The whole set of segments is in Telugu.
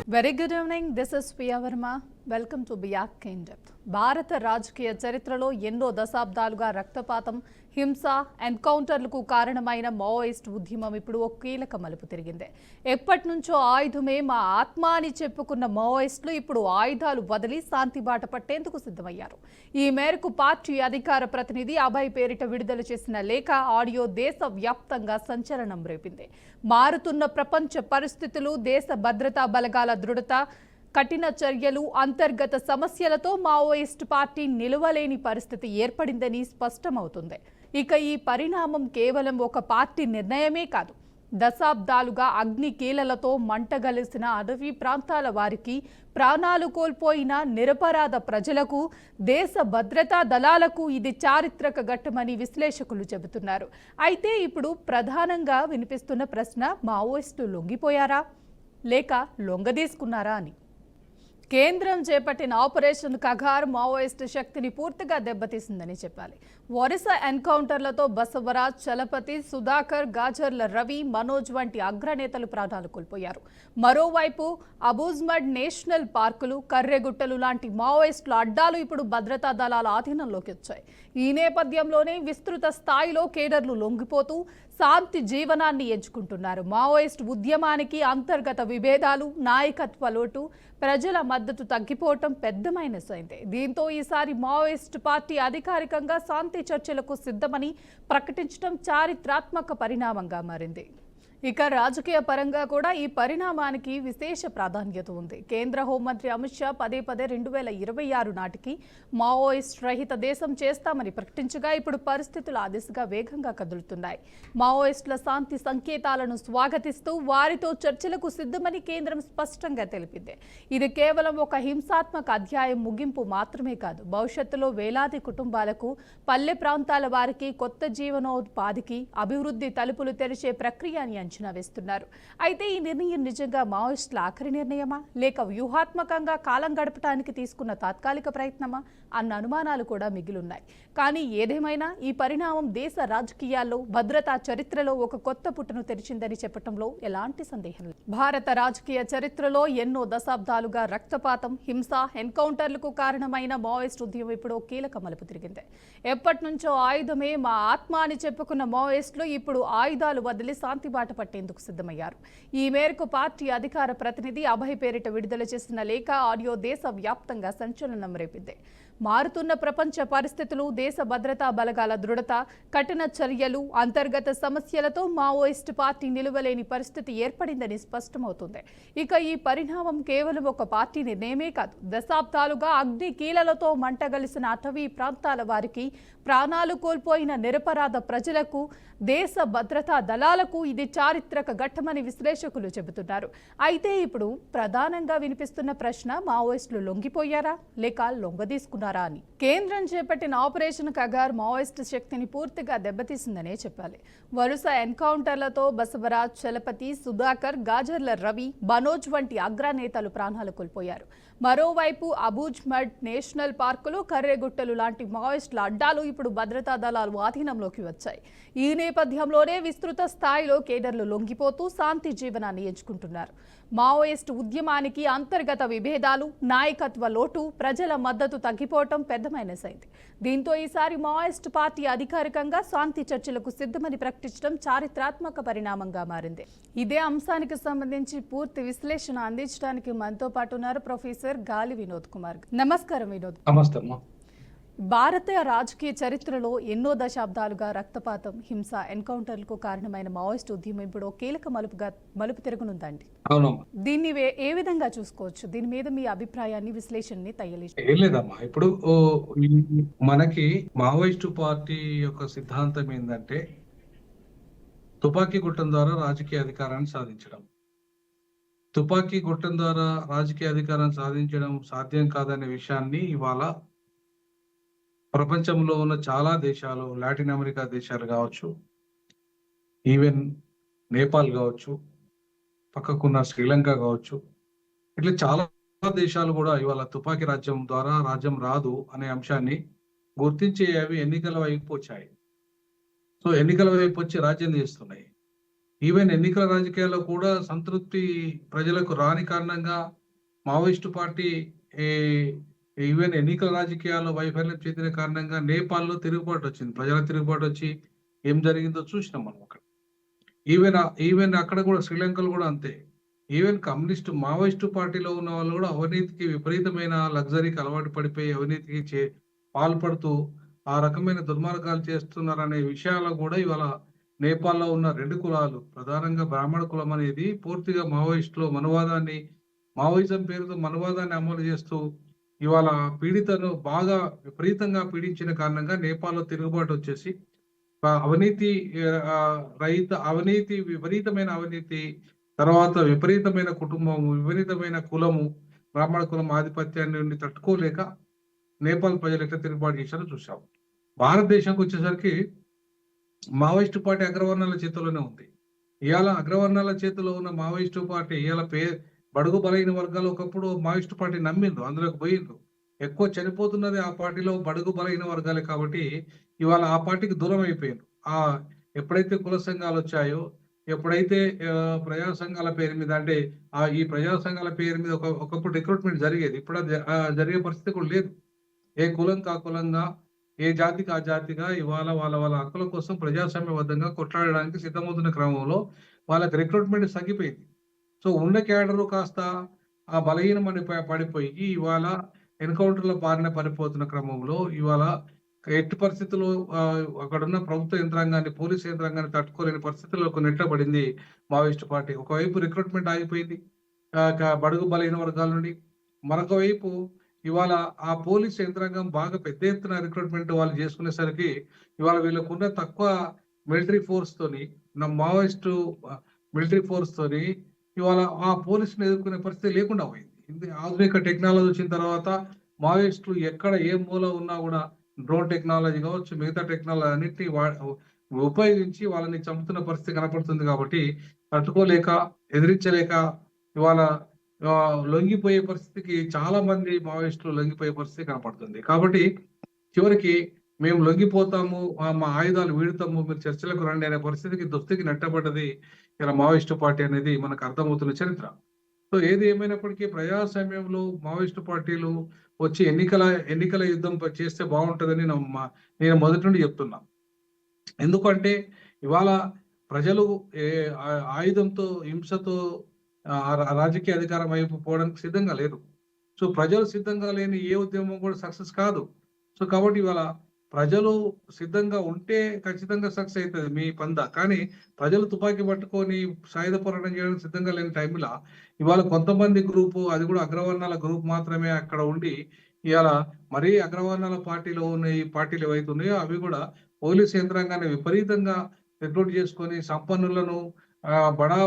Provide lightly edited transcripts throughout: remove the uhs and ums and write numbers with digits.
Very good evening. This is Priya Verma. Welcome to బియాక్ ఇన్ డెప్త్. భారత రాజకీయ చరిత్రలో ఎన్నో దశాబ్దాలుగా రక్తపాతం, హింస, ఎన్కౌంటర్లకు కారణమైన మావోయిస్ట్ ఉద్యమం ఇప్పుడు ఒక కీలక మలుపు తిరిగింది. ఎప్పటి నుంచో ఆయుధమే మా ఆత్మ అని చెప్పుకున్న మావోయిస్టులు ఇప్పుడు ఆయుధాలు వదిలి శాంతి బాట పట్టేందుకు సిద్ధమయ్యారు. ఈ మేరకు పార్టీ అధికార ప్రతినిధి అభయ్ పేరిట విడుదల చేసిన లేఖ, ఆడియో దేశవ్యాప్తంగా సంచలనం రేపింది. మారుతున్న ప్రపంచ పరిస్థితులు, దేశ భద్రతా బలగాల దృఢత, కఠిన చర్యలు, అంతర్గత సమస్యలతో మావోయిస్ట్ పార్టీ నిలవలేని పరిస్థితి ఏర్పడిందని స్పష్టమవుతుంది. ఇక ఈ పరిణామం కేవలం ఒక పార్టీ నిర్ణయమే కాదు. దశాబ్దాలుగా అగ్ని కీలలతో మంటగలిసిన అడవి ప్రాంతాల వారికి, ప్రాణాలు కోల్పోయిన నిరపరాధ ప్రజలకు, దేశ భద్రతా దళాలకు ఇది చారిత్రక ఘట్టమని విశ్లేషకులు చెబుతున్నారు. అయితే ఇప్పుడు ప్రధానంగా వినిపిస్తున్న ప్రశ్న, మావోయిస్టులు లొంగిపోయారా లేక లొంగదీసుకున్నారా అని. కేంద్రం చేపట్టిన ఆపరేషన్ కగార్ మావోయిస్టు శక్తిని పూర్తిగా దెబ్బతీసిందని చెప్పాలి. వరుస ఎన్కౌంటర్లతో బసవరాజ్, చలపతి, సుధాకర్, గాజర్ల రవి, మనోజ్ వంటి అగ్రనేతలు ప్రాణాలు కోల్పోయారు. మరోవైపు అబూజ్మడ్ నేషనల్ పార్కులు, కర్రెగుట్టలు లాంటి మావోయిస్టుల అడ్డాలు ఇప్పుడు భద్రతా దళాల ఆధీనంలోకి వచ్చాయి. ఈ నేపథ్యంలోనే విస్తృత స్థాయిలో కేడర్లు లొంగిపోతూ శాంతి జీవనాన్ని ఎంచుకుంటున్నారు. మావోయిస్ట్ ఉద్యమానికి అంతర్గత విభేదాలు, నాయకత్వ లోటు, ప్రజల మద్దతు తగ్గిపోవటం పెద్ద మైనస్ అయింది. దీంతో ఈసారి మావోయిస్ట్ పార్టీ అధికారికంగా శాంతి చర్చలకు సిద్ధమని ప్రకటించడం చారిత్రాత్మక పరిణామంగా మారింది. ఇక రాజకీయ పరంగా కూడా ఈ పరిణామానికి విశేష ప్రాధాన్యత ఉంది. కేంద్ర హోంమంత్రి అమిత్ షా పదే 2026 నాటికి మావోయిస్ట్ రహిత దేశం చేస్తామని ప్రకటించగా ఇప్పుడు పరిస్థితులు ఆ దిశగా వేగంగా కదులుతున్నాయి. మావోయిస్టుల శాంతి సంకేతాలను స్వాగతిస్తూ వారితో చర్చలకు సిద్ధమని కేంద్రం స్పష్టంగా తెలిపింది. ఇది కేవలం ఒక హింసాత్మక అధ్యాయం ముగింపు మాత్రమే కాదు, భవిష్యత్తులో వేలాది కుటుంబాలకు, పల్లె ప్రాంతాల వారికి కొత్త జీవనోపాధికి, అభివృద్ధి తలుపులు తెరిచే ప్రక్రియ అని అంచనా వేస్తున్నారు. అయితే ఈ నిర్ణయం నిజంగా మావోయిస్టుల ఆఖరి నిర్ణయమా లేక వ్యూహాత్మకంగా కాలం గడపడానికి తీసుకున్న తాత్కాలిక ప్రయత్నమా అన్న అనుమానాలు కూడా మిగిలున్నాయి. కానీ ఏదేమైనా ఈ పరిణామం దేశ రాజకీయాల్లో, భద్రతా చరిత్రలో ఒక కొత్త పుటను తెరిచిందని చెప్పడంలో ఎలాంటి సందేహం లేదు. భారత రాజకీయ చరిత్రలో ఎన్నో దశాబ్దాలుగా రక్తపాతం, హింస, ఎన్కౌంటర్లకు కారణమైన మావోయిస్ట్ ఉద్యమం ఇప్పుడు కీలక మలుపు తిరిగింది. ఎప్పటి నుంచో ఆయుధమే మా ఆత్మ అని చెప్పుకున్న మావోయిస్టులు ఇప్పుడు ఆయుధాలు వదిలి శాంతి బాట పట్టేందుకు సిద్ధమయ్యారు. ఈ మేరకు పార్టీ అధికార ప్రతినిధి అభయ్ పేరిట విడుదల చేసిన లేఖ, ఆడియో దేశవ్యాప్తంగా సంచలనం రేపింది. మారుతున్న ప్రపంచ పరిస్థితులు, దేశ భద్రతా బలగాల దృఢత, కఠిన చర్యలు, అంతర్గత సమస్యలతో మావోయిస్టు పార్టీ నిలువలేని పరిస్థితి ఏర్పడిందని స్పష్టమవుతుంది. ఇక ఈ పరిణామం కేవలం ఒక పార్టీ నిర్ణయమే కాదు, దశాబ్దాలుగా అగ్ని కీలలతో మంటగలిసిన అటవీ ప్రాంతాల వారికి, ప్రాణాలు కోల్పోయిన నిరపరాధ ప్రజలకు, దేశ భద్రతా దళాలకు ఇది చారిత్రక ఘట్టమని విశ్లేషకులు చెబుతున్నారు. అయితే ఇప్పుడు ప్రధానంగా వినిపిస్తున్న ప్రశ్న, మావోయిస్టులు లొంగిపోయారా లేక లొంగదీసుకున్నారా అని. కేంద్రం చేపట్టిన ఆపరేషన్ కగార్ మావోయిస్టు శక్తిని పూర్తిగా దెబ్బతీసిందనే చెప్పాలి. వరుస ఎన్కౌంటర్లతో బసవరాజ్, చలపతి, సుధాకర్, గాజర్ల రవి, మనోజ్ వంటి అగ్రనేతలు ప్రాణాలు కోల్పోయారు. మరోవైపు అబూజ్మడ్ నేషనల్ పార్కులు, కర్రెగుట్టలు లాంటి మావోయిస్టుల అడ్డాలు ఇప్పుడు భద్రతా దళాలు ఆధీనంలోకి వచ్చాయి. ఈ నేపథ్యంలోనే విస్తృత స్థాయిలో కేడర్లు లొంగిపోతూ శాంతి జీవనాన్ని ఎంచుకుంటున్నారు. మావోయిస్టు ఉద్యమానికి అంతర్గత విభేదాలు, నాయకత్వ లోటు, ప్రజల మద్దతు తగ్గిపోవటం పెద్ద మైనస్ అయింది. దీంతో ఈసారి మావోయిస్టు పార్టీ అధికారికంగా శాంతి చర్చలకు సిద్ధమని ప్రకటించడం చారిత్రాత్మక పరిణామంగా మారింది. ఇదే అంశానికి సంబంధించి పూర్తి విశ్లేషణ అందించడానికి మనతో పాటు ఉన్నారు ప్రొఫెసర్ గాలి వినోద్ కుమార్. నమస్కారం వినోద్. నమస్తే. భారతీయ రాజకీయ చరిత్రలో ఎన్నో దశాబ్దాలుగా రక్తపాతం, హింస, ఎన్కౌంటర్లకు కారణమైన మావోయిస్ట్ ఉద్యమం ఇప్పుడు కీలక మలుపు తిరగనుందండి. దీన్ని ఏ విధంగా చూసుకోవచ్చు? దీని మీద మీ అభిప్రాయాన్ని, విశ్లేషణని లేదమ్మా. ఇప్పుడు మనకి మావోయిస్టు పార్టీ యొక్క సిద్ధాంతం ఏంటంటే, తుపాకీ గుట్టం ద్వారా రాజకీయ అధికారాన్ని సాధించడం. తుపాకీ గుట్టం ద్వారా రాజకీయ అధికారాన్ని సాధించడం సాధ్యం కాదనే విషయాన్ని ఇవాళ ప్రపంచంలో ఉన్న చాలా దేశాలు, లాటిన్ అమెరికా దేశాలు కావచ్చు, ఈవెన్ నేపాల్ కావచ్చు, పక్కకున్న శ్రీలంక కావచ్చు, ఇట్లా చాలా దేశాలు కూడా ఇవాళ తుపాకీ రాజ్యం ద్వారా రాజ్యం రాదు అనే అంశాన్ని గుర్తించి అవి ఎన్నికల వైపు వచ్చాయి. సో ఎన్నికల వైపు వచ్చి రాజ్యం చేస్తున్నాయి. ఈవెన్ ఎన్నికల రాజకీయాల్లో కూడా సంతృప్తి ప్రజలకు రాని కారణంగా మావోయిస్టు పార్టీ ఈ ఈవెన్ ఎన్నికల రాజకీయాల్లో వైఫల్యం చెందిన కారణంగా నేపాల్‌లో తిరుగుబాటు వచ్చింది. ప్రజల తిరుగుబాటు వచ్చి ఏం జరిగిందో చూసినాం మనం అక్కడ. ఈవెన్ అక్కడ కూడా శ్రీలంకలో కూడా అంతే. ఈవెన్ కమ్యూనిస్టు, మావోయిస్టు పార్టీలో ఉన్న వాళ్ళు కూడా అవినీతికి విపరీతమైన లగ్జరీకి అలవాటు పడిపోయి అవినీతికి పాల్పడుతూ ఆ రకమైన దుర్మార్గాలు చేస్తున్నారనే విషయాల్లో కూడా ఇవాళ నేపాల్‌లో ఉన్న 2 కులాలు ప్రధానంగా బ్రాహ్మణ కులం అనేది పూర్తిగా మావోయిజం పేరుతో మనవాదాన్ని అమలు చేస్తూ ఇవాళ పీడితను బాగా విపరీతంగా పీడించిన కారణంగా నేపాల్‌లో తిరుగుబాటు వచ్చేసి అవినీతి విపరీతమైన అవినీతి, తర్వాత విపరీతమైన కుటుంబం, విపరీతమైన కులము, బ్రాహ్మణ కులం ఆధిపత్యాన్ని నుండి తట్టుకోలేక నేపాల్ ప్రజలు ఎట్లా తిరుగుబాటు చేశారో చూసాం. భారతదేశంకి వచ్చేసరికి మావోయిస్టు పార్టీ అగ్రవర్ణాల చేతుల్లోనే ఉంది. ఇవాళ అగ్రవర్ణాల చేతిలో ఉన్న మావోయిస్టు పార్టీ ఇవాళ బడుగు బలహీన వర్గాలు ఒకప్పుడు మావోయిస్టు పార్టీ నమ్మిండ్రు, అందులోకి పోయిండ్రు. ఎక్కువ చనిపోతున్నది ఆ పార్టీలో బడుగు బలహీన వర్గాలే కాబట్టి ఇవాళ ఆ పార్టీకి దూరం అయిపోయిండ్రు. ఎప్పుడైతే కుల సంఘాలు వచ్చాయో, ఎప్పుడైతే ప్రజా సంఘాల పేరు మీద అంటే ఈ ప్రజా సంఘాల పేరు మీద ఒకప్పుడు రిక్రూట్మెంట్ జరిగేది. ఇప్పుడు అది జరిగే పరిస్థితి కూడా లేదు. ఏ కులం కా కులంగా, ఏ జాతికి ఆ జాతిగా ఇవాళ వాళ్ళ వాళ్ళ హక్కుల కోసం ప్రజాస్వామ్యబద్ధంగా కొట్లాడడానికి సిద్ధమవుతున్న క్రమంలో వాళ్ళకి రిక్రూట్మెంట్ తగ్గిపోయింది. సో ఉన్న క్యాడరు కాస్త ఆ బలహీనమని పడిపోయి ఇవాళ ఎన్‌కౌంటర్‌ల బారిన పడిపోతున్న క్రమంలో ఇవాళ ఎట్టి పరిస్థితుల్లో అక్కడున్న ప్రభుత్వ యంత్రాంగాన్ని, పోలీస్ యంత్రాంగాన్ని తట్టుకోలేని పరిస్థితుల్లోకి నెట్టబడింది మావోయిస్టు పార్టీ. ఒకవైపు రిక్రూట్మెంట్ ఆగిపోయింది. బడుగు బలహీన వర్గాల నుండి. మరొక వైపు ఇవాళ ఆ పోలీస్ యంత్రాంగం బాగా పెద్ద ఎత్తున రిక్రూట్మెంట్ వాళ్ళు చేసుకునేసరికి ఇవాళ వీళ్ళకున్న తక్కువ మిలిటరీ ఫోర్స్‌తోని మావోయిస్టు మిలిటరీ ఫోర్స్‌తోని ఇవాళ ఆ పోలీసుని ఎదుర్కొనే పరిస్థితి లేకుండా పోయింది. ఆధునిక టెక్నాలజీ వచ్చిన తర్వాత మావోయిస్టులు ఎక్కడ ఏ మూల ఉన్నా కూడా డ్రోన్ టెక్నాలజీ కావచ్చు, మిగతా టెక్నాలజీ అన్నిటిని ఉపయోగించి వాళ్ళని చంపుతున్న పరిస్థితి కనపడుతుంది కాబట్టి తట్టుకోలేక, ఎదిరించలేక ఇవాళ లొంగిపోయే పరిస్థితికి చాలా మంది మావోయిస్టులు లొంగిపోయే పరిస్థితి కనపడుతుంది. కాబట్టి చివరికి మేము లొంగిపోతాము, మా ఆయుధాలు వీడుతాము, మీరు చర్చలకు రండి అనే పరిస్థితికి దుస్థితికి నెట్టబడ్డది ఇలా మావోయిస్టు పార్టీ అనేది మనకు అర్థమవుతున్న చరిత్ర. సో ఏది ఏమైనప్పటికీ ప్రజాస్వామ్యంలో మావోయిస్టు పార్టీలు వచ్చి ఎన్నికల యుద్ధం చేస్తే బాగుంటుందని నేను మొదటి నుండి చెప్తున్నా. ఎందుకంటే ఇవాళ ప్రజలు ఆయుధంతో, హింసతో రాజకీయ అధికారం వైపు పోవడానికి సిద్ధంగా లేరు. సో ప్రజలు సిద్ధంగా లేని ఏ ఉద్యమం కూడా సక్సెస్ కాదు. సో కాబట్టి ఇవాళ ప్రజలు సిద్ధంగా ఉంటే ఖచ్చితంగా సక్సెస్ అవుతుంది మీ పందా. కానీ ప్రజలు తుపాకీ పట్టుకొని సాయుధ పోరాటం చేయడానికి సిద్ధంగా లేని టైంలో ఇవాళ కొంతమంది గ్రూపు, అది కూడా అగ్రవర్ణాల గ్రూప్ మాత్రమే అక్కడ ఉండి ఇవాళ మరీ అగ్రవర్ణాల పార్టీలో ఉన్న ఈ పార్టీలు ఏవైతే ఉన్నాయో అవి కూడా పోలీస్ యంత్రాంగాన్ని విపరీతంగా రిక్రూట్ చేసుకొని సంపన్నులను, బడా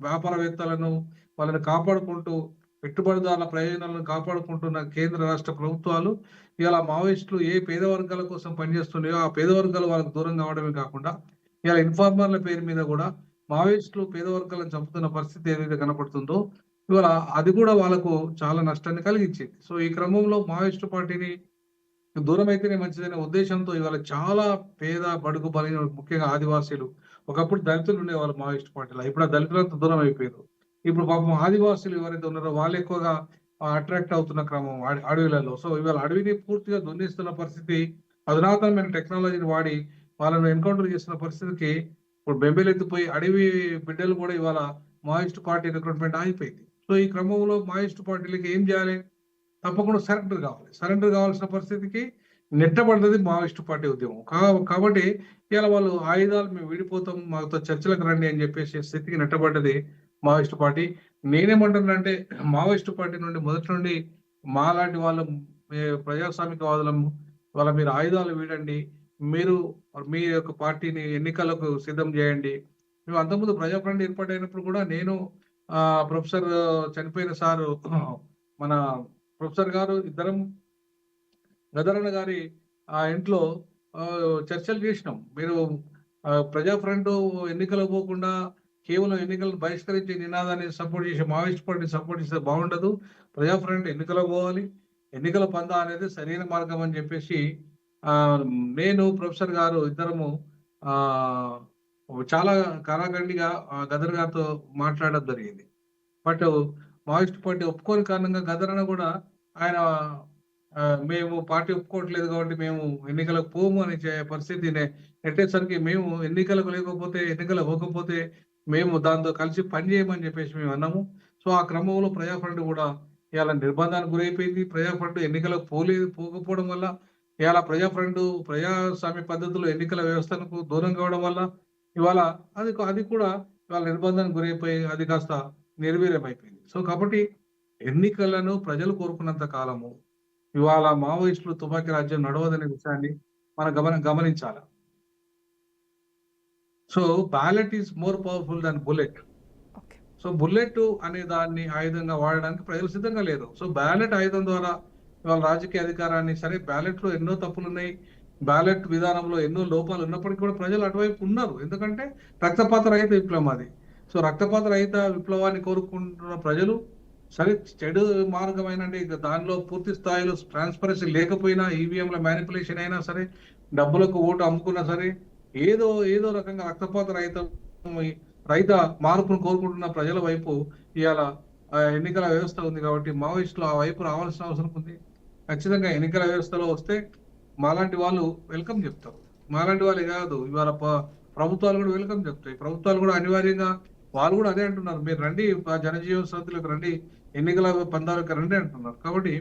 వ్యాపారవేత్తలను వాళ్ళని కాపాడుకుంటూ, పెట్టుబడిదారుల ప్రయోజనాలను కాపాడుకుంటున్న కేంద్ర రాష్ట్ర ప్రభుత్వాలు ఇవాళ మావోయిస్టులు ఏ పేద వర్గాల కోసం పనిచేస్తున్నాయో ఆ పేద వర్గాలు వాళ్ళకు దూరం కావడమే కాకుండా ఇవాళ ఇన్ఫార్మర్ల పేరు మీద కూడా మావోయిస్టులు పేద వర్గాలను చంపుతున్న పరిస్థితి ఏదైతే కనపడుతుందో ఇవాళ అది కూడా వాళ్ళకు చాలా నష్టాన్ని కలిగించింది. సో ఈ క్రమంలో మావోయిస్టు పార్టీని దూరం అయితేనే మంచిదనే ఉద్దేశంతో ఇవాళ చాలా పేద బడుగు బలైన ముఖ్యంగా ఆదివాసీలు, ఒకప్పుడు దళితులు ఉండేవాళ్ళు మావోయిస్టు పార్టీలో, ఇప్పుడు ఆ దళితులంతా దూరం అయిపోయారు. ఇప్పుడు పాపం ఆదివాసీలు ఎవరైతే ఉన్నారో వాళ్ళు ఎక్కువగా అట్రాక్ట్ అవుతున్న క్రమం అడవిలలో. సో ఇవాళ అడవిని పూర్తిగా దున్నిస్తున్న పరిస్థితి, అధునాతనమైన టెక్నాలజీని వాడి వాళ్ళని ఎన్కౌంటర్ చేస్తున్న పరిస్థితికి ఇప్పుడు బెంబేలెత్తిపోయి అడవి బిడ్డలు కూడా ఇవాళ మావోయిస్టు పార్టీ రిక్రూట్మెంట్ ఆగిపోయింది. సో ఈ క్రమంలో మావోయిస్టు పార్టీలకి ఏం చేయాలి? తప్పకుండా సరెండర్ కావాలి. సరెండర్ కావాల్సిన పరిస్థితికి నెట్టబడ్డది మావోయిస్టు పార్టీ ఉద్యమం. కాబట్టి ఇవాళ వాళ్ళు ఆయుధాలు మేము విడిపోతాం, మాతో చర్చలకు రండి అని చెప్పేసి స్థితికి నెట్టబడ్డది మావోయిస్టు పార్టీ. నేనేమంటున్నానంటే మావోయిస్టు పార్టీ నుండి మొదటి నుండి మాలాంటి వాళ్ళం, ప్రజాస్వామికవాదులము, వాళ్ళ మీరు ఆయుధాలు వీడండి, మీరు మీ యొక్క పార్టీని ఎన్నికలకు సిద్ధం చేయండి. మేము అంతకుముందు ప్రజాఫ్రంట్ ఏర్పాటైనప్పుడు కూడా నేను ప్రొఫెసర్ చనిపోయిన సారు మన ప్రొఫెసర్ గారు ఇద్దరం గదరన్న గారి ఇంట్లో చర్చలు చేసినాం. మీరు ప్రజా ఫ్రంట్ ఎన్నికలకు పోకుండా కేవలం ఎన్నికలను బహిష్కరించే నినాదాన్ని సపోర్ట్ చేసి మావోయిస్ట్ పార్టీ సపోర్ట్ చేస్తే బాగుండదు. ప్రజా ఫ్రంట్ ఎన్నికలకు పోవాలి. ఎన్నికల పందా అనేది సరైన మార్గం అని చెప్పేసి నేను ప్రొఫెసర్ గారు ఇద్దరము చాలా కరాఖండిగా గదర్ గారితో మాట్లాడడం జరిగింది. బట్ మావోయిస్ట్ పార్టీ ఒప్పుకోని కారణంగా గద్దరన్న కూడా ఆయన మేము పార్టీ ఒప్పుకోవట్లేదు కాబట్టి మేము ఎన్నికలకు పోము అని పరిస్థితి నెట్టేసరికి మేము ఎన్నికలకు లేకపోతే ఎన్నికలు అవ్వకపోతే మేము దాంతో కలిసి పని చేయమని చెప్పేసి మేము అన్నాము. సో ఆ క్రమంలో ప్రజా ఫ్రంట్ కూడా ఇవాళ నిర్బంధానికి గురైపోయింది. ప్రజా ఫ్రంట్ ఎన్నికలకు పోకపోవడం వల్ల ఇవాళ ప్రజా ఫ్రంట్ ప్రజాస్వామ్య పద్ధతిలో ఎన్నికల వ్యవస్థలకు దూరం కావడం వల్ల ఇవాళ అది కూడా ఇవాళ నిర్బంధానికి గురైపోయి అది కాస్త నిర్వీర్యమైపోయింది. సో కాబట్టి ఎన్నికలను ప్రజలు కోరుకున్నంత కాలము ఇవాళ మావోయిస్టులు తుపాకీ రాజ్యం నడవదనే విషయాన్ని మనం గమనించాలి. So ballot is more powerful than bullet. Okay. So bullet అనే దాన్ని ఆయుధంగా వాడడానికి ప్రజలు సిద్ధంగా లేరు. సో బ్యాలెట్ ఆయుధం ద్వారా ఇవాళ రాజకీయ అధికారాన్ని సరే బ్యాలెట్ లో ఎన్నో తప్పులున్నాయి. బ్యాలెట్ విధానంలో ఎన్నో లోపాలు ఉన్నప్పటికీ కూడా ప్రజలు అటువైపు ఉన్నారు. ఎందుకంటే రక్తపాత రహిత విప్లవం అది. సో రక్తపాత రహిత విప్లవాన్ని కోరుకుంటున్న ప్రజలు సరే చెడు మార్గమైన దానిలో పూర్తి స్థాయిలో ట్రాన్స్పరెన్సీ లేకపోయినా ఈవీఎంల మ్యానిపులేషన్ అయినా సరే డబ్బులకు ఓటు అమ్ముకున్నా సరే ఏదో రకంగా రక్తపాత రహిత మార్పును కోరుకుంటున్న ప్రజల వైపు ఇవాళ ఎన్నికల వ్యవస్థ ఉంది కాబట్టి మావోయిస్టులు ఆ వైపు రావాల్సిన అవసరం ఉంది. ఖచ్చితంగా ఎన్నికల వ్యవస్థలో వస్తే మాలాంటి వాళ్ళు వెల్కమ్ చెప్తారు. మాలాంటి వాళ్ళే కాదు ఇవాళ ప్రభుత్వాలు కూడా వెల్కమ్ చెప్తాయి. ప్రభుత్వాలు కూడా అనివార్యంగా వాళ్ళు కూడా అదే అంటున్నారు, మీరు రండి జనజీవన సమితిలోకి రండి, ఎన్నికల పందాలకు రండి అంటున్నారు. కాబట్టి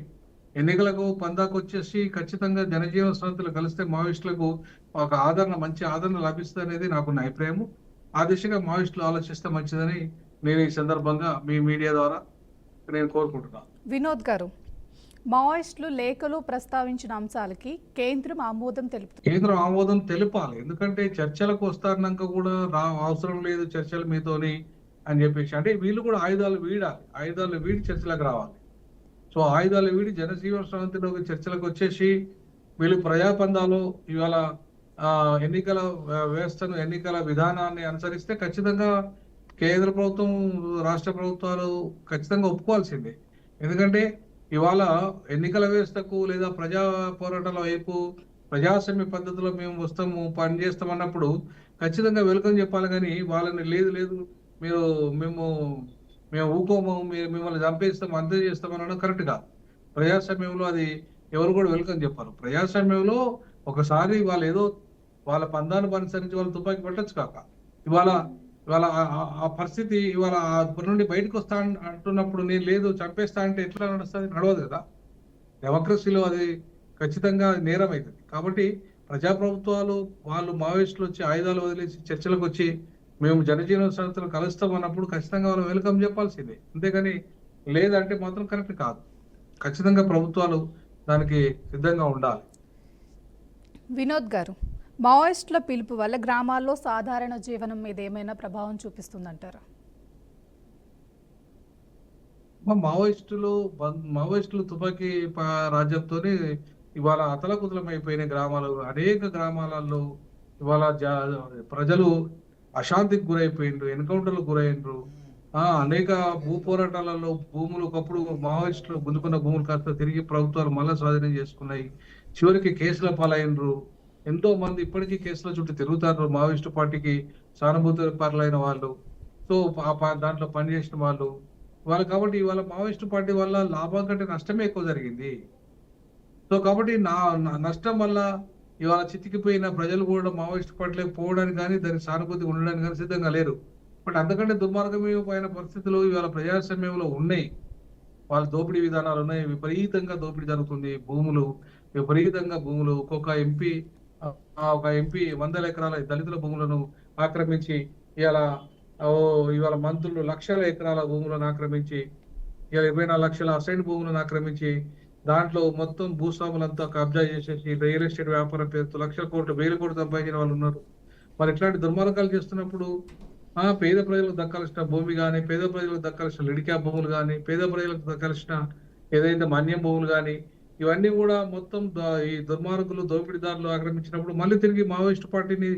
ఎన్నికలకు పందాకు వచ్చేసి ఖచ్చితంగా జనజీవన సమితిలో కలిస్తే మావోయిస్టులకు ఒక మంచి ఆదరణ లభిస్తుంది అనేది నాకున్న అభిప్రాయము. ఆ దిశగా మావోయిస్టులు ఆలోచిస్తే మంచిదని నేను ఈ సందర్భంగా మీ మీడియా ద్వారా నేను కోరుకుంటున్నాను. వినోద్ గారు, మావోయిస్టులు లేఖలు ప్రస్తావించిన అంశాలకి కేంద్రం ఆమోదం తెలుపుతుంది. కేంద్రం ఆమోదం తెలిపాలి. ఎందుకంటే చర్చలకు వస్తారన్నాక కూడా అవసరం లేదు చర్చలు మీతోని అని చెప్పేసి అంటే వీళ్ళు కూడా ఆయుధాలు వీడి చర్చలకు రావాలి. సో ఆయుధాలు వీడి జనజీవన సమితిలోకి చర్చలకు వచ్చేసి వీళ్ళు ప్రజాపందాలు ఇవాళ ఎన్నికల వ్యవస్థను ఎన్నికల విధానాన్ని అనుసరిస్తే ఖచ్చితంగా కేంద్ర ప్రభుత్వం రాష్ట్ర ప్రభుత్వాలు ఖచ్చితంగా ఒప్పుకోవాల్సిందే. ఎందుకంటే ఇవాళ ఎన్నికల వ్యవస్థకు లేదా ప్రజా పోరాటాల వైపు ప్రజాస్వామ్య పద్ధతిలో మేము వస్తాము పని చేస్తామన్నప్పుడు ఖచ్చితంగా వెల్కమ్ చెప్పాలి. కానీ వాళ్ళని లేదు మేము ఊకోము, మిమ్మల్ని చంపేస్తాము అంతే చేస్తామని అనడం కరెక్ట్ కాదు. ప్రజాస్వామ్యంలో అది ఎవరు కూడా వెల్కమ్ చెప్పారు. ప్రజాస్వామ్యంలో ఒకసారి వాళ్ళు ఏదో వాళ్ళ పందాన్ని అనుసరించి వాళ్ళు తుపాకీ పెట్టచ్చు కాక ఇవాళ ఆ పరిస్థితి ఇవాళ నుండి బయటకు వస్తా అంటున్నప్పుడు నేను లేదు చంపేస్తా అంటే ఎట్లా నడుస్తుంది? నడవదు కదా. డెమోక్రసీలో అది ఖచ్చితంగా నేరం అవుతుంది. కాబట్టి ప్రజాప్రభుత్వాలు వాళ్ళు మావోయిస్టులు వచ్చి ఆయుధాలు వదిలేసి చర్చలకు వచ్చి మేము జనజీవన సంస్థలు కలుస్తాం అన్నప్పుడు ఖచ్చితంగా వాళ్ళు వెల్కమ్ చెప్పాల్సిందే. అంతేగాని లేదంటే మాత్రం కరెక్ట్ కాదు. ఖచ్చితంగా ప్రభుత్వాలు దానికి సిద్ధంగా ఉండాలి. వినోద్ గారు, మావోయిస్టుల పిలుపు వల్ల గ్రామాల్లో సాధారణ జీవనం మీద ఏమైనా ప్రభావం చూపిస్తుందంటారా? మావోయిస్టులు తుపాకీ రాజ్యంతోనే ఇవాళ అతలకుతలమైపోయిన గ్రామాలు అనేక గ్రామాలలో ఇవాళ ప్రజలు అశాంతికి గురైపోయిండ్రు, ఎన్కౌంటర్లకు గురైండ్రు. అనేక భూ పోరాటాలలో భూములు ఒకప్పుడు మావోయిస్టులు గుంజుకున్న భూములు కాస్త తిరిగి ప్రభుత్వాలు మళ్ళా స్వాధీనం చేసుకున్నాయి. చివరికి కేసుల పాలైనరు. ఎంతో మంది ఇప్పటికీ కేసుల చుట్టూ తిరుగుతారు. మావోయిస్టు పార్టీకి సానుభూతి పరులైన వాళ్ళు, సో దాంట్లో పనిచేసిన వాళ్ళు కాబట్టి ఇవాళ మావోయిస్టు పార్టీ వల్ల లాభం కంటే నష్టమే ఎక్కువ జరిగింది. సో కాబట్టి నష్టం వల్ల ఇవాళ చితికిపోయిన ప్రజలు కూడా మావోయిస్టు పార్టీలోకి పోవడానికి కానీ దానికి సానుభూతి ఉండడానికి కానీ సిద్ధంగా లేరు. బట్ అంతకంటే దుర్మార్గమైన పరిస్థితులు ఇవాళ ప్రజాస్వామ్యంలో ఉన్నాయి. వాళ్ళ దోపిడీ విధానాలు ఉన్నాయి. విపరీతంగా దోపిడీ జరుగుతుంది. విపరీతంగా భూములు ఒక్కొక్క ఎంపీ 100 ఎకరాల దళితుల భూములను ఆక్రమించి ఇవాళ మంత్రులు లక్షల ఎకరాల భూములను ఆక్రమించి 24 లక్షల అసైన్ భూములను ఆక్రమించి దాంట్లో మొత్తం భూస్వాములంతా కబ్జా చేసేసి రియల్ ఎస్టేట్ వ్యాపారం పేరుతో లక్షల కోట్లు 1000 కోట్లు సంపాదించిన వాళ్ళు ఉన్నారు. మరి ఇట్లాంటి దుర్మార్గాలు చేస్తున్నప్పుడు పేద ప్రజలకు దక్కాల్సిన భూమి కానీ, పేద ప్రజలకు దక్కాల్సిన లిడికా భూములు కానీ, పేద ప్రజలకు దక్కాల్సిన ఏదైతే మన్యం భూములు కానీ ఇవన్నీ కూడా మొత్తం ఈ దుర్మార్గులు దోపిడీదారులు ఆక్రమించినప్పుడు మళ్ళీ తిరిగి మావోయిస్టు పార్టీని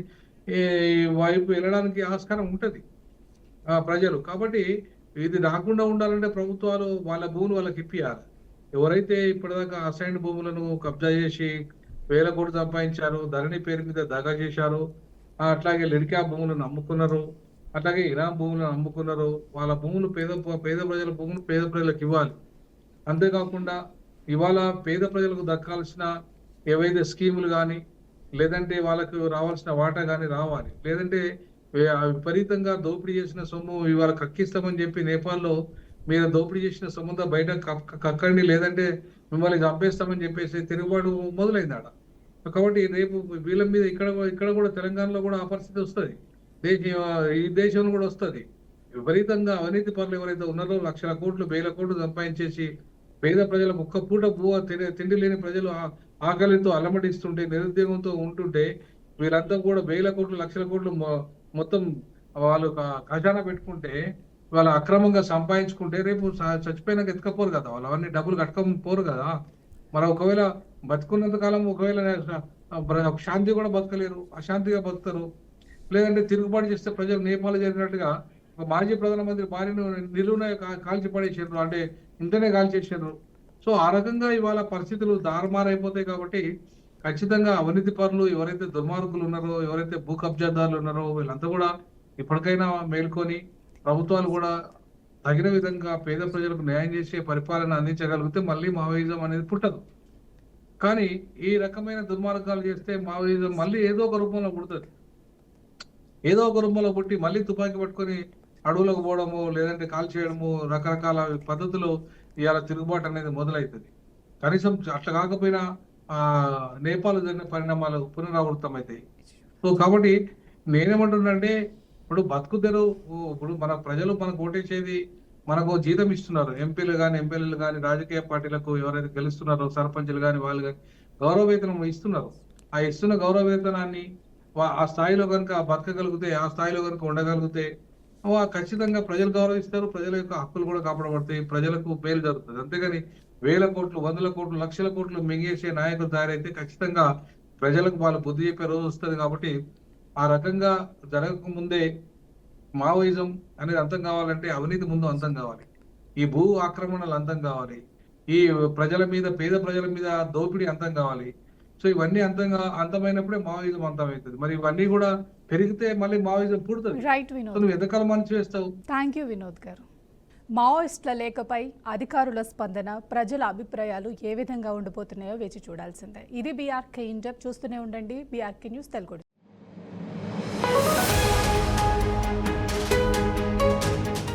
వైపు వెళ్ళడానికి ఆస్కారం ఉంటది ప్రజలు. కాబట్టి ఇది రాకుండా ఉండాలంటే ప్రభుత్వాలు వాళ్ళ భూములు వాళ్ళకి ఇప్పియాలి. ఎవరైతే ఇప్పటిదాకా అసైన్ భూములను కబ్జా చేసి 1000 కోట్లు సంపాదించారు, ధరణి పేరు మీద దగా చేశారు, అట్లాగే లిడికా భూములను అమ్ముకున్నారు, అట్లాగే ఇరాన్ భూములను అమ్ముకున్నారో వాళ్ళ భూములు పేద ప్రజల భూములు పేద ప్రజలకు ఇవ్వాలి. అంతేకాకుండా ఇవాళ పేద ప్రజలకు దక్కాల్సిన ఏవైతే స్కీములు కానీ లేదంటే వాళ్ళకు రావాల్సిన వాటా కానీ రావాలి. లేదంటే విపరీతంగా దోపిడీ చేసిన సొమ్ము ఇవాళ కక్కిస్తామని చెప్పి నేపాల్లో మీరు దోపిడీ చేసిన సొమ్ముతో బయట కక్కండి, లేదంటే మిమ్మల్ని చంపేస్తామని చెప్పేసి తిరుగుబాటు మొదలైంది ఆడ. కాబట్టి రేపు వీళ్ళ మీద ఇక్కడ కూడా తెలంగాణలో కూడా ఆ పరిస్థితి వస్తుంది, ఈ దేశంలో కూడా వస్తుంది. విపరీతంగా అవినీతి పరులు ఎవరైతే ఉన్నారో లక్షల కోట్లు వేల కోట్లు సంపాదించేసి పేద ప్రజలకు ఒక్క పూట తిండి లేని ప్రజలు ఆకలితో అలమటిస్తుంటే నిరుద్యోగంతో ఉంటుంటే వీళ్ళంతా కూడా వేల కోట్లు లక్షల కోట్లు మొత్తం వాళ్ళు ఖజానా పెట్టుకుంటే వాళ్ళు అక్రమంగా సంపాదించుకుంటే రేపు చచ్చిపోయినాక ఎత్తుకపోరు కదా, వాళ్ళు అవన్నీ డబ్బులు కట్టుకోపోరు కదా. మరి ఒకవేళ బతుకున్నంత కాలం ఒకవేళ శాంతి కూడా బతకలేరు, అశాంతిగా బతుకుతారు. లేదంటే తిరుగుబాటు చేస్తే ప్రజలు నేపాల్ జరిగినట్టుగా ఒక మాజీ ప్రధానమంత్రి భార్యను నిలువున కాల్చి పడేసారు, అంటే ఇంతనే కాల్చేసారు. సో ఆ రకంగా ఇవాళ పరిస్థితులు దారుమారైపోతాయి. కాబట్టి ఖచ్చితంగా అవినీతి పరులు ఎవరైతే దుర్మార్గులు ఉన్నారో, ఎవరైతే భూ కబ్జాదారులు ఉన్నారో వీళ్ళంతా కూడా ఇప్పటికైనా మేల్కొని ప్రభుత్వాలు కూడా తగిన విధంగా పేద ప్రజలకు న్యాయం చేసే పరిపాలన అందించగలిగితే మళ్ళీ మావోయిజం అనేది పుట్టదు. కానీ ఈ రకమైన దుర్మార్గాలు చేస్తే మావోయిజం మళ్ళీ ఏదో ఒక రూపంలో పుడుతుంది. ఏదో ఒక రూపంలో పుట్టి మళ్ళీ తుపాకీ పట్టుకొని అడవులకు పోవడము, లేదంటే కాల్ చేయడము, రకరకాల పద్ధతులు ఇవాళ తిరుగుబాటు అనేది మొదలవుతుంది. కనీసం అట్లా కాకపోయినా నేపాల్ జరిగిన పరిణామాలు పునరావృతం అవుతాయి. సో కాబట్టి నేనేమంటున్నానంటే ఇప్పుడు బతుకుదెరు, ఇప్పుడు మన ప్రజలు మనకు ఓటేసేది మనకు జీతం ఇస్తున్నారు. ఎంపీలు కానీ ఎమ్మెల్యేలు కానీ రాజకీయ పార్టీలకు ఎవరైతే గెలుస్తున్నారో సర్పంచులు కానీ వాళ్ళు కానీ గౌరవ వేతనం ఇస్తున్నారు. ఆ ఇస్తున్న గౌరవ వేతనాన్ని ఆ స్థాయిలో కనుక బతకగలిగితే, ఆ స్థాయిలో కనుక ఉండగలిగితే ఖచ్చితంగా ప్రజలు గౌరవిస్తారు, ప్రజల యొక్క హక్కులు కూడా కాపాడబడతాయి, ప్రజలకు మేలు జరుగుతుంది. అంతేగాని వేల కోట్లు వందల కోట్లు లక్షల కోట్లు మింగేసే నాయకులు తయారైతే ఖచ్చితంగా ప్రజలకు వాళ్ళు బుద్ధి చెప్పే రోజు వస్తుంది. కాబట్టి ఆ రకంగా జరగక ముందే మావోయిజం అనేది అంతం కావాలంటే అవినీతి ముందు అంతం కావాలి, ఈ భూ ఆక్రమణలు అంతం కావాలి, ఈ ప్రజల మీద పేద ప్రజల మీద దోపిడీ అంతం కావాలి. సో ఇవన్నీ అంతమైనప్పుడే మావోయిజం అంతమవుతుంది. మరి ఇవన్నీ కూడా పెరిగితే మళ్ళీ మావోయిజం పుడుతుంది. రైట్ వినోద్, నువ్వు ఎంతకాలం మంచి చేస్తావు? థ్యాంక్ యూ వినోద్ గారు. మావోయిస్టుల లేఖపై అధికారుల స్పందన, ప్రజల అభిప్రాయాలు ఏ విధంగా ఉండిపోతున్నాయో వేచి చూడాల్సిందే. ఇది బీఆర్కే ఇన్ డెప్త్. చూస్తూనే ఉండండి బీఆర్కే న్యూస్ తెలుగు.